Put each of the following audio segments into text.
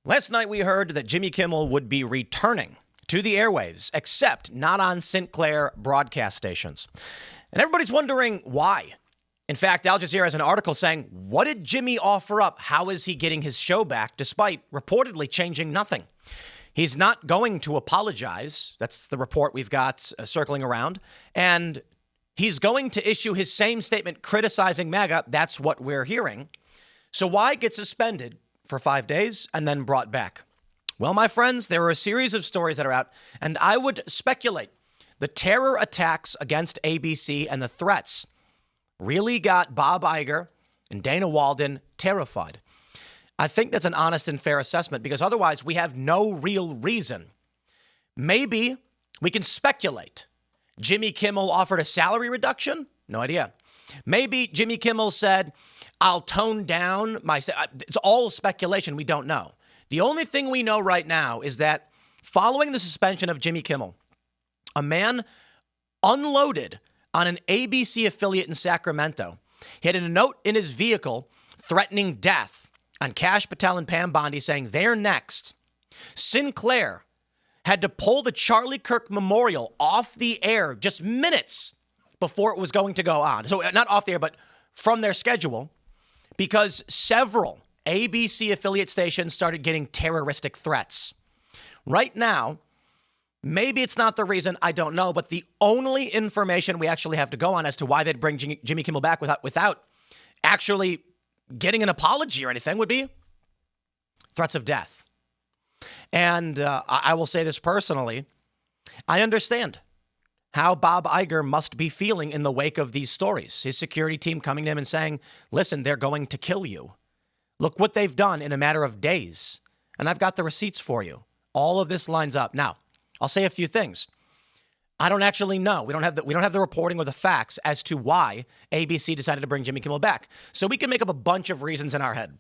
Last night we heard that Jimmy Kimmel would be returning to the airwaves, except not on Sinclair broadcast stations. And everybody's wondering why. In fact, Al Jazeera has an article saying, what did Jimmy offer up? How is he getting his show back despite reportedly changing nothing? He's not going to apologize. That's the report we've got circling around. And he's going to issue his same statement criticizing MAGA. That's what we're hearing. So why get suspended for 5 days and then brought back? Well, my friends, there are a series of stories that are out, and I would speculate the terror attacks against ABC and the threats really got Bob Iger and Dana Walden terrified. I think that's an honest and fair assessment because otherwise we have no real reason. Maybe we can speculate. Jimmy Kimmel offered a salary reduction? No idea. Maybe Jimmy Kimmel said, I'll tone down my... It's all speculation. We don't know. The only thing we know right now is that following the suspension of Jimmy Kimmel, a man unloaded on an ABC affiliate in Sacramento. He had a note in his vehicle threatening death on Kash Patel and Pam Bondi saying they're next. Sinclair had to pull the Charlie Kirk Memorial off the air just minutes before it was going to go on. So not off the air, but from their schedule, because several ABC affiliate stations started getting terroristic threats. Right now, maybe it's not the reason, I don't know, but the only information we actually have to go on as to why they'd bring Jimmy Kimmel back without actually getting an apology or anything would be threats of death. And I will say this personally, I understand how Bob Iger must be feeling in the wake of these stories. His security team coming to him and saying, listen, they're going to kill you. Look what they've done in a matter of days. And I've got the receipts for you. All of this lines up. Now, I'll say a few things. I don't actually know. We don't have the reporting or the facts as to why ABC decided to bring Jimmy Kimmel back. So we can make up a bunch of reasons in our head.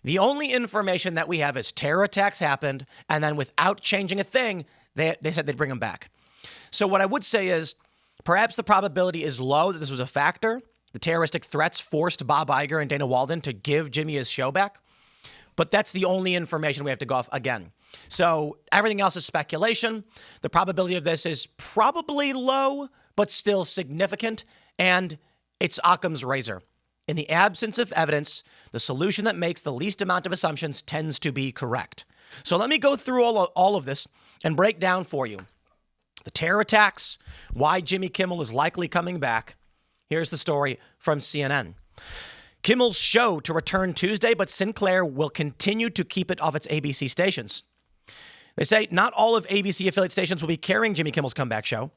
The only information that we have is terror attacks happened, and then without changing a thing, they said they'd bring him back. So what I would say is perhaps the probability is low that this was a factor. The terroristic threats forced Bob Iger and Dana Walden to give Jimmy his show back. But that's the only information we have to go off again. So everything else is speculation. The probability of this is probably low, but still significant. And it's Occam's razor. In the absence of evidence, the solution that makes the least amount of assumptions tends to be correct. So let me go through all of this and break down for you the terror attacks, why Jimmy Kimmel is likely coming back. Here's the story from CNN. Kimmel's show to return Tuesday, but Sinclair will continue to keep it off its ABC stations. They say not all of ABC affiliate stations will be carrying Jimmy Kimmel's comeback show.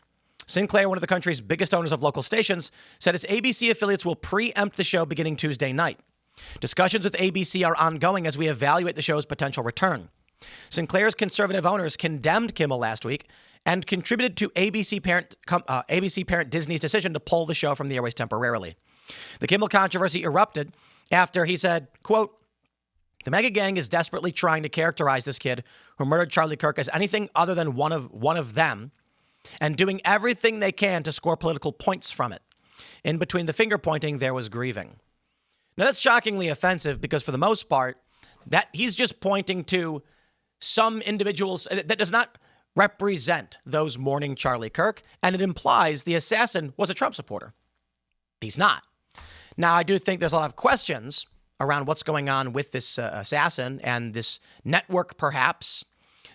Sinclair, one of the country's biggest owners of local stations, said its ABC affiliates will preempt the show beginning Tuesday night. Discussions with ABC are ongoing as we evaluate the show's potential return. Sinclair's conservative owners condemned Kimmel last week and contributed to ABC parent Disney's decision to pull the show from the airways temporarily. The Kimmel controversy erupted after he said, quote, the MAGA gang is desperately trying to characterize this kid who murdered Charlie Kirk as anything other than one of them and doing everything they can to score political points from it. In between the finger pointing, there was grieving. Now, that's shockingly offensive because for the most part, that he's just pointing to some individuals that does not represent those mourning Charlie Kirk, and it implies the assassin was a Trump supporter. He's not. Now, I do think there's a lot of questions around what's going on with this assassin and this network, perhaps,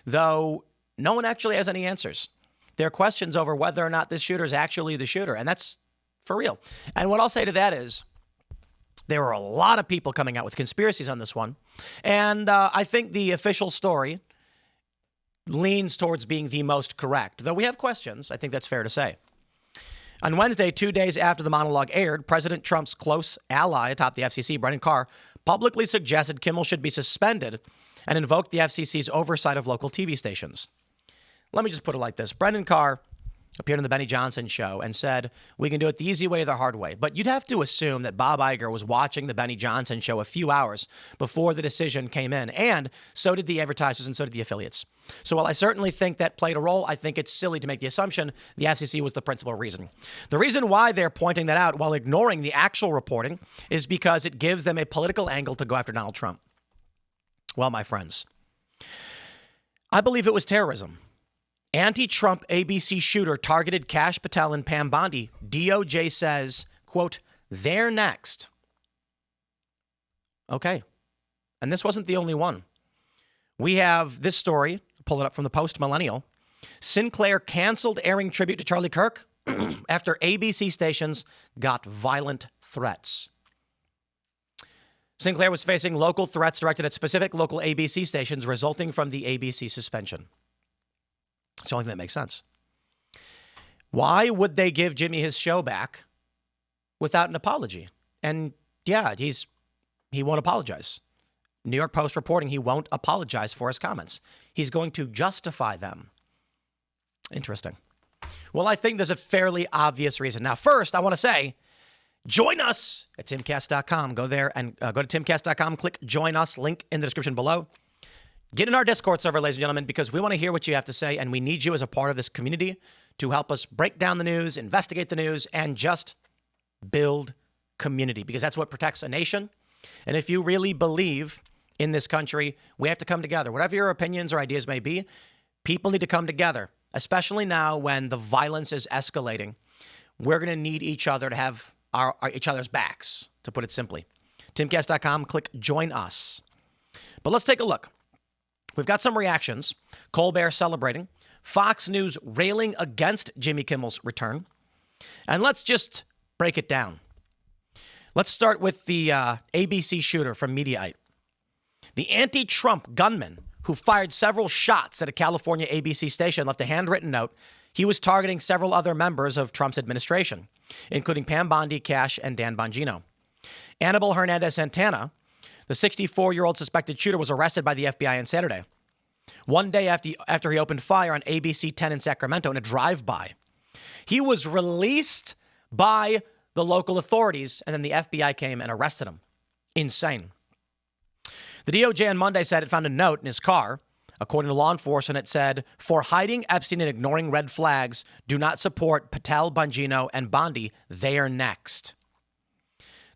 though no one actually has any answers. There are questions over whether or not this shooter is actually the shooter, and that's for real. And what I'll say to that is there are a lot of people coming out with conspiracies on this one, and I think the official story leans towards being the most correct. Though we have questions, I think that's fair to say. On Wednesday, 2 days after the monologue aired, President Trump's close ally atop the FCC, Brendan Carr, publicly suggested Kimmel should be suspended and invoked the FCC's oversight of local TV stations. Let me just put it like this. Brendan Carr appeared on the Benny Johnson show and said, we can do it the easy way or the hard way. But you'd have to assume that Bob Iger was watching the Benny Johnson show a few hours before the decision came in. And so did the advertisers and so did the affiliates. So while I certainly think that played a role, I think it's silly to make the assumption the FCC was the principal reason. The reason why they're pointing that out while ignoring the actual reporting is because it gives them a political angle to go after Donald Trump. Well, my friends, I believe it was terrorism. Anti-Trump ABC shooter targeted Kash Patel and Pam Bondi. DOJ says, quote, they're next. Okay. And this wasn't the only one. We have this story, pull it up from the Post Millennial. Sinclair canceled airing tribute to Charlie Kirk after ABC stations got violent threats. Sinclair was facing local threats directed at specific local ABC stations resulting from the ABC suspension. It's the only thing that makes sense. Why would they give Jimmy his show back without an apology? And yeah, he won't apologize. New York Post reporting he won't apologize for his comments. He's going to justify them. Interesting. Well, I think there's a fairly obvious reason. Now, first, I want to say, join us at Timcast.com. Go there and go to Timcast.com, click join us, link in the description below. Get in our Discord server, ladies and gentlemen, because we want to hear what you have to say, and we need you as a part of this community to help us break down the news, investigate the news, and just build community, because that's what protects a nation. And if you really believe in this country, we have to come together. Whatever your opinions or ideas may be, people need to come together, especially now when the violence is escalating. We're going to need each other to have each other's backs, to put it simply. Timcast.com, click join us. But let's take a look. We've got some reactions. Colbert celebrating. Fox News railing against Jimmy Kimmel's return. And let's just break it down. Let's start with the ABC shooter from Mediaite. The anti-Trump gunman who fired several shots at a California ABC station left a handwritten note. He was targeting several other members of Trump's administration, including Pam Bondi, Kash, and Dan Bongino. Anibal Hernandez-Santana, the 64-year-old suspected shooter, was arrested by the FBI on Saturday, one day after he opened fire on ABC 10 in Sacramento in a drive-by. He was released by the local authorities, and then the FBI came and arrested him. Insane. The DOJ on Monday said it found a note in his car. According to law enforcement, it said, for hiding Epstein and ignoring red flags, do not support Patel, Bongino, and Bondi. They are next.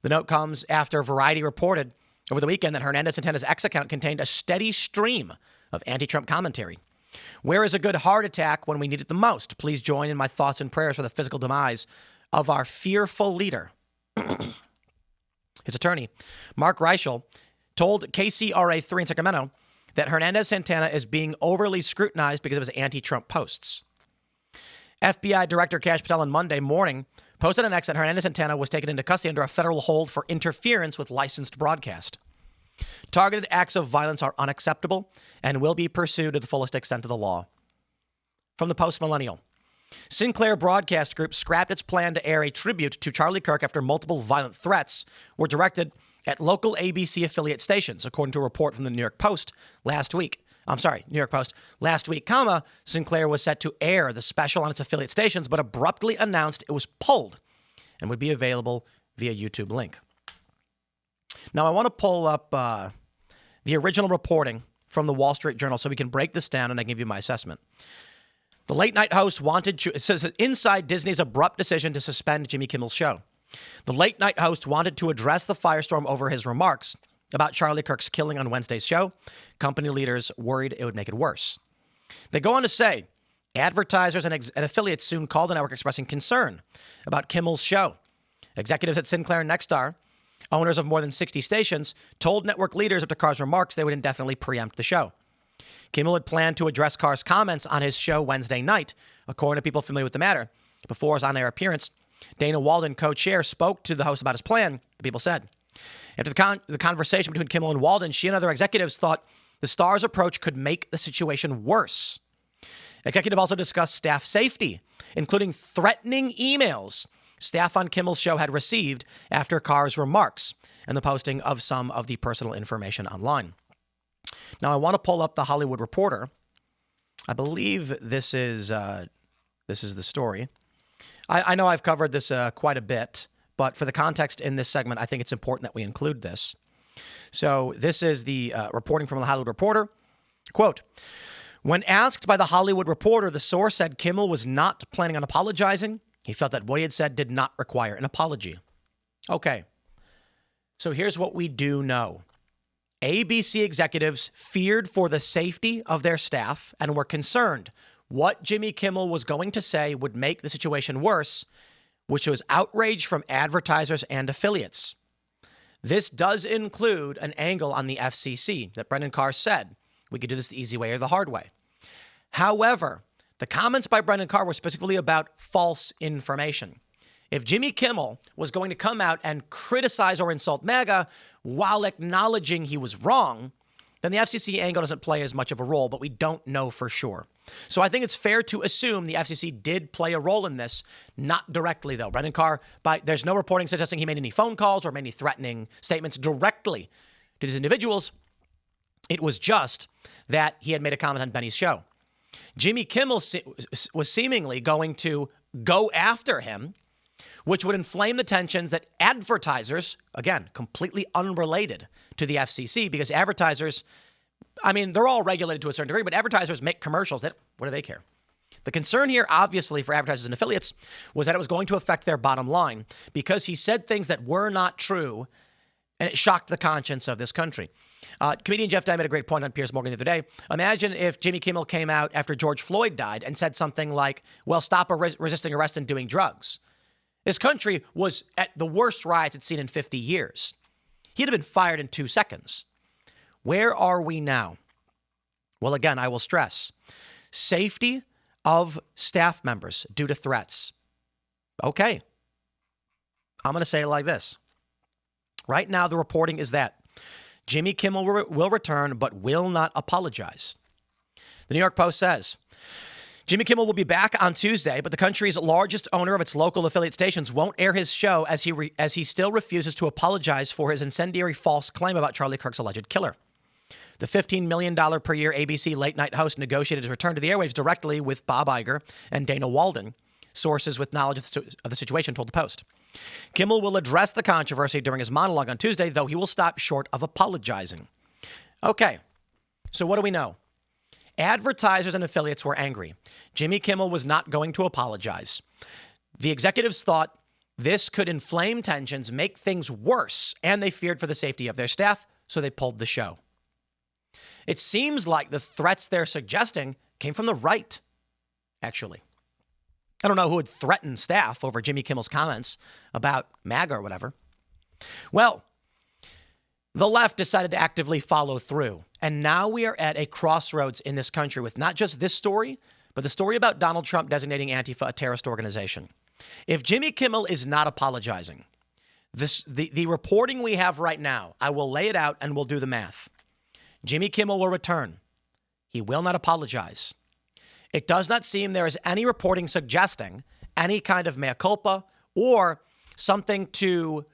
The note comes after Variety reported over the weekend that Hernandez-Santana's X account contained a steady stream of anti-Trump commentary. Where is a good heart attack when we need it the most? Please join in my thoughts and prayers for the physical demise of our fearful leader. His attorney, Mark Reichel, told KCRA3 in Sacramento that Hernandez-Santana is being overly scrutinized because of his anti-Trump posts. FBI Director Kash Patel on Monday morning posted on X that Hernandez-Santana was taken into custody under a federal hold for interference with licensed broadcast. Targeted acts of violence are unacceptable and will be pursued to the fullest extent of the law. From the Post Millennial. Sinclair Broadcast Group scrapped its plan to air a tribute to Charlie Kirk after multiple violent threats were directed at local ABC affiliate stations, according to a report from the New York Post last week. Last week, Sinclair was set to air the special on its affiliate stations, but abruptly announced it was pulled and would be available via YouTube link. Now, I want to pull up the original reporting from the Wall Street Journal so we can break this down and I can give you my assessment. The late night host it says inside Disney's abrupt decision to suspend Jimmy Kimmel's show. The late night host wanted to address the firestorm over his remarks about Charlie Kirk's killing on Wednesday's show. Company leaders worried it would make it worse. They go on to say, advertisers and affiliates soon called the network expressing concern about Kimmel's show. Executives at Sinclair and Nexstar, owners of more than 60 stations, told network leaders after Carr's remarks they would indefinitely preempt the show. Kimmel had planned to address Carr's comments on his show Wednesday night, according to people familiar with the matter. Before his on-air appearance, Dana Walden, co-chair, spoke to the host about his plan, the people said. After the conversation between Kimmel and Walden, she and other executives thought the star's approach could make the situation worse. Executive also discussed staff safety, including threatening emails staff on Kimmel's show had received after Carr's remarks and the posting of some of the personal information online. Now, I want to pull up the Hollywood Reporter. I believe this is the story. I know I've covered this quite a bit, but for the context in this segment, I think it's important that we include this. So this is the reporting from the Hollywood Reporter. Quote, when asked by the Hollywood Reporter, the source said Kimmel was not planning on apologizing. He felt that what he had said did not require an apology. Okay, so here's what we do know. ABC executives feared for the safety of their staff and were concerned what Jimmy Kimmel was going to say would make the situation worse, which was outrage from advertisers and affiliates. This does include an angle on the FCC that Brendan Carr said we could do this the easy way or the hard way. However, the comments by Brendan Carr were specifically about false information. If Jimmy Kimmel was going to come out and criticize or insult MAGA while acknowledging he was wrong, then the FCC angle doesn't play as much of a role, but we don't know for sure. So I think it's fair to assume the FCC did play a role in this, not directly, though. Brendan Carr, there's no reporting suggesting he made any phone calls or made any threatening statements directly to these individuals. It was just that he had made a comment on Benny's show. Jimmy Kimmel was seemingly going to go after him, which would inflame the tensions that advertisers, again, completely unrelated to the FCC, because advertisers, I mean, they're all regulated to a certain degree, but advertisers make commercials. What do they care? The concern here, obviously, for advertisers and affiliates was that it was going to affect their bottom line because he said things that were not true, and it shocked the conscience of this country. Comedian Jeff Dye made a great point on Piers Morgan the other day. Imagine if Jimmy Kimmel came out after George Floyd died and said something like, well, stop resisting arrest and doing drugs. This country was at the worst riots it's seen in 50 years. He'd have been fired in 2 seconds. Where are we now? Well, again, I will stress safety of staff members due to threats. Okay. I'm going to say it like this. Right now, the reporting is that Jimmy Kimmel will return, but will not apologize. The New York Post says, Jimmy Kimmel will be back on Tuesday, but the country's largest owner of its local affiliate stations won't air his show as he still refuses to apologize for his incendiary false claim about Charlie Kirk's alleged killer. The $15 million per year ABC late-night host negotiated his return to the airwaves directly with Bob Iger and Dana Walden, sources with knowledge of the situation told the Post. Kimmel will address the controversy during his monologue on Tuesday, though he will stop short of apologizing. Okay, so what do we know? Advertisers and affiliates were angry. Jimmy Kimmel was not going to apologize. The executives thought this could inflame tensions, make things worse, and they feared for the safety of their staff, so they pulled the show. It seems like the threats they're suggesting came from the right, actually. I don't know who would threaten staff over Jimmy Kimmel's comments about MAGA or whatever. Well, the left decided to actively follow through. And now we are at a crossroads in this country with not just this story, but the story about Donald Trump designating Antifa a terrorist organization. If Jimmy Kimmel is not apologizing, the reporting we have right now, I will lay it out and we'll do the math. Jimmy Kimmel will return. He will not apologize. It does not seem there is any reporting suggesting any kind of mea culpa or something to,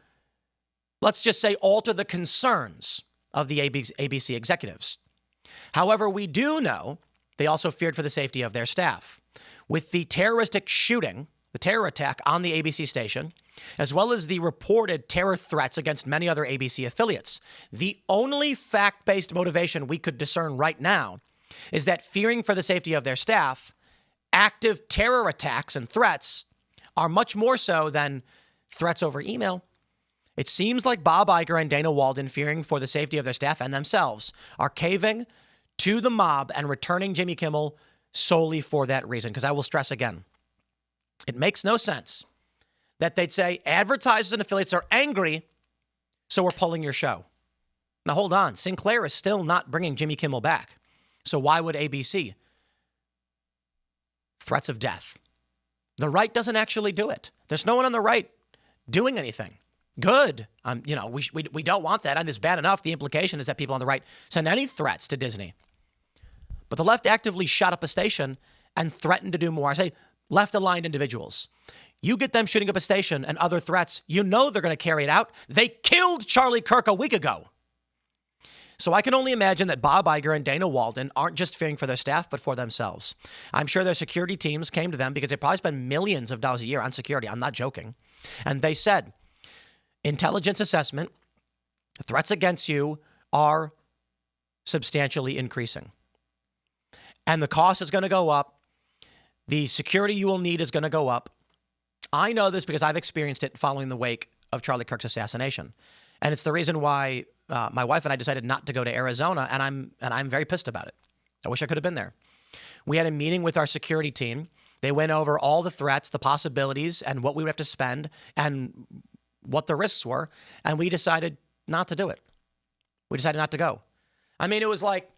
let's just say, alter the concerns of the ABC executives. However, we do know they also feared for the safety of their staff. With the terroristic shooting, the terror attack on the ABC station, as well as the reported terror threats against many other ABC affiliates, the only fact-based motivation we could discern right now is that fearing for the safety of their staff, active terror attacks and threats are much more so than threats over email. It seems like Bob Iger and Dana Walden, fearing for the safety of their staff and themselves, are caving to the mob and returning Jimmy Kimmel solely for that reason. Because I will stress again, it makes no sense that they'd say advertisers and affiliates are angry, so we're pulling your show. Now, hold on. Sinclair is still not bringing Jimmy Kimmel back. So why would ABC? Threats of death. The right doesn't actually do it. There's no one on the right doing anything. Good. We don't want that. And it's bad enough. The implication is that people on the right send any threats to Disney. But the left actively shot up a station and threatened to do more. I say left-aligned individuals. You get them shooting up a station and other threats, you know they're going to carry it out. They killed Charlie Kirk a week ago. So I can only imagine that Bob Iger and Dana Walden aren't just fearing for their staff, but for themselves. I'm sure their security teams came to them because they probably spend millions of dollars a year on security. I'm not joking. And they said, intelligence assessment, threats against you are substantially increasing. And the cost is going to go up. The security you will need is going to go up. I know this because I've experienced it following the wake of Charlie Kirk's assassination. And it's the reason why my wife and I decided not to go to Arizona, and I'm very pissed about it. I wish I could have been there. We had a meeting with our security team. They went over all the threats, the possibilities, and what we would have to spend and what the risks were, and we decided not to do it. We decided not to go. I mean, it was like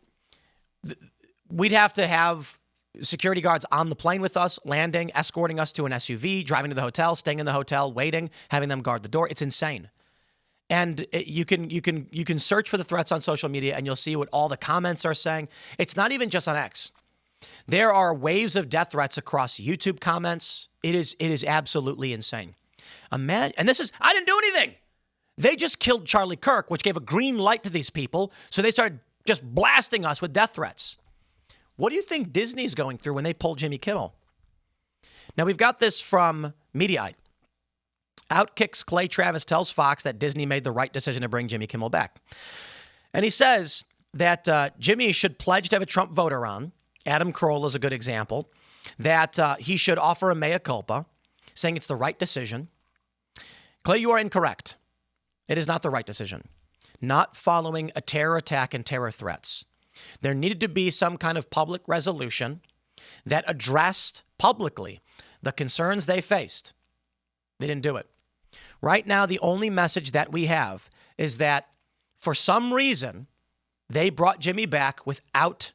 we'd have to have security guards on the plane with us, landing, escorting us to an SUV, driving to the hotel, staying in the hotel, waiting, having them guard the door. It's insane. And you can search for the threats on social media and you'll see what all the comments are saying. It's not even just on X. There are waves of death threats across YouTube comments. It is absolutely insane. Imagine, and this is, I didn't do anything. They just killed Charlie Kirk, which gave a green light to these people. So they started just blasting us with death threats. What do you think Disney's going through when they pulled Jimmy Kimmel? Now, we've got this from Mediaite. Outkicks Clay Travis tells Fox that Disney made the right decision to bring Jimmy Kimmel back. And he says that Jimmy should pledge to have a Trump voter on. Adam Carolla is a good example. That he should offer a mea culpa, saying it's the right decision. Clay, you are incorrect. It is not the right decision. Not following a terror attack and terror threats. There needed to be some kind of public resolution that addressed publicly the concerns they faced. They didn't do it. Right now, the only message that we have is that for some reason, they brought Jimmy back without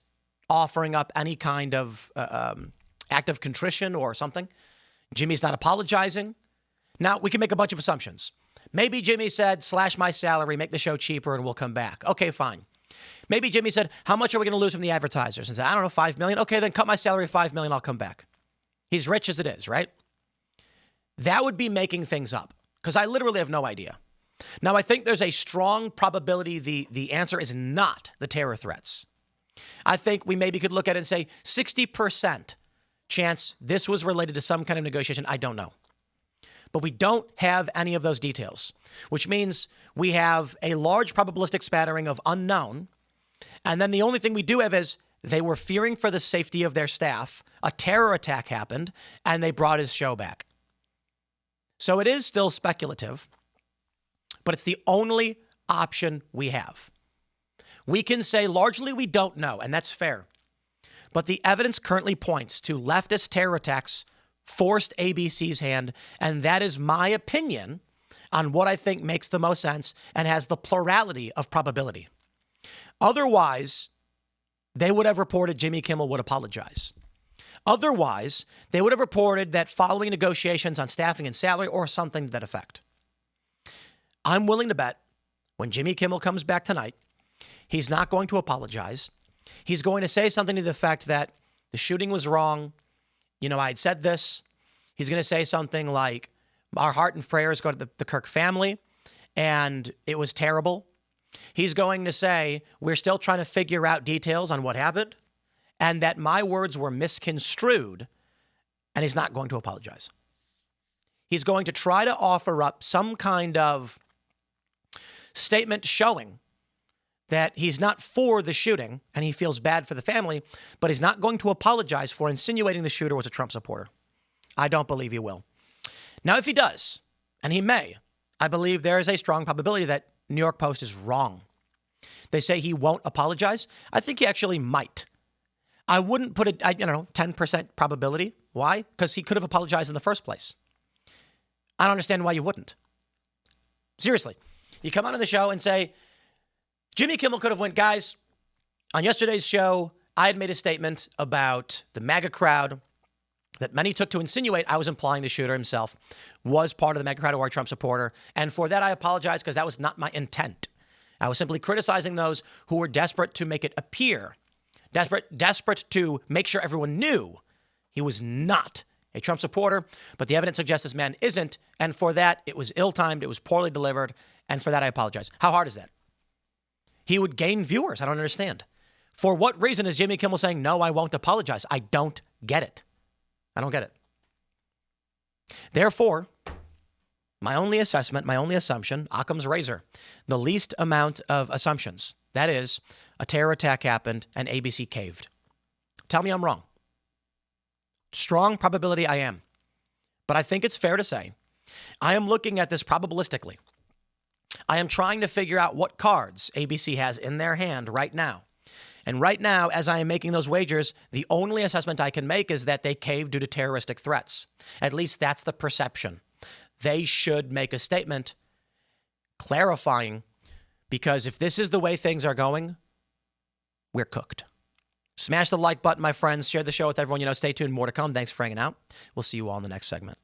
offering up any kind of act of contrition or something. Jimmy's not apologizing. Now, we can make a bunch of assumptions. Maybe Jimmy said, slash my salary, make the show cheaper, and we'll come back. Okay, fine. Maybe Jimmy said, how much are we going to lose from the advertisers? And said, I don't know, $5 million. Okay, then cut my salary $5 million, I'll come back. He's rich as it is, right? That would be making things up, because I literally have no idea. Now, I think there's a strong probability the answer is not the terror threats. I think we maybe could look at it and say 60% chance this was related to some kind of negotiation. I don't know. But we don't have any of those details, which means we have a large probabilistic spattering of unknown. And then the only thing we do have is they were fearing for the safety of their staff. A terror attack happened, and they brought his show back. So it is still speculative, but it's the only option we have. We can say largely we don't know, and that's fair. But the evidence currently points to leftist terror attacks forced ABC's hand, and that is my opinion on what I think makes the most sense and has the plurality of probability. Otherwise, they would have reported Jimmy Kimmel would apologize. Otherwise, they would have reported that following negotiations on staffing and salary or something to that effect. I'm willing to bet when Jimmy Kimmel comes back tonight, he's not going to apologize. He's going to say something to the effect that the shooting was wrong. You know, I had said this. He's going to say something like, our heart and prayers go to the Kirk family, and it was terrible. He's going to say, we're still trying to figure out details on what happened, and that my words were misconstrued, and he's not going to apologize. He's going to try to offer up some kind of statement showing that he's not for the shooting and he feels bad for the family, but he's not going to apologize for insinuating the shooter was a Trump supporter. I don't believe he will. Now, if he does, and he may, I believe there is a strong probability that New York Post is wrong. They say he won't apologize. I think he actually might. I wouldn't put it, 10% probability. Why? Because he could have apologized in the first place. I don't understand why you wouldn't. Seriously. You come on the show and say, Jimmy Kimmel could have went, guys, on yesterday's show, I had made a statement about the MAGA crowd that many took to insinuate I was implying the shooter himself was part of the MAGA crowd or a Trump supporter. And for that, I apologize because that was not my intent. I was simply criticizing those who were desperate to make it appear, desperate to make sure everyone knew he was not a Trump supporter. But the evidence suggests this man isn't. And for that, it was ill-timed. It was poorly delivered. And for that, I apologize. How hard is that? He would gain viewers. I don't understand. For what reason is Jimmy Kimmel saying, no, I won't apologize? I don't get it. I don't get it. Therefore, my only assessment, my only assumption, Occam's razor, the least amount of assumptions. That is, a terror attack happened and ABC caved. Tell me I'm wrong. Strong probability I am. But I think it's fair to say I am looking at this probabilistically. I am trying to figure out what cards ABC has in their hand right now. And right now, as I am making those wagers, the only assessment I can make is that they caved due to terroristic threats. At least that's the perception. They should make a statement clarifying, because if this is the way things are going, we're cooked. Smash the like button, my friends. Share the show with everyone you know. Stay tuned. More to come. Thanks for hanging out. We'll see you all in the next segment.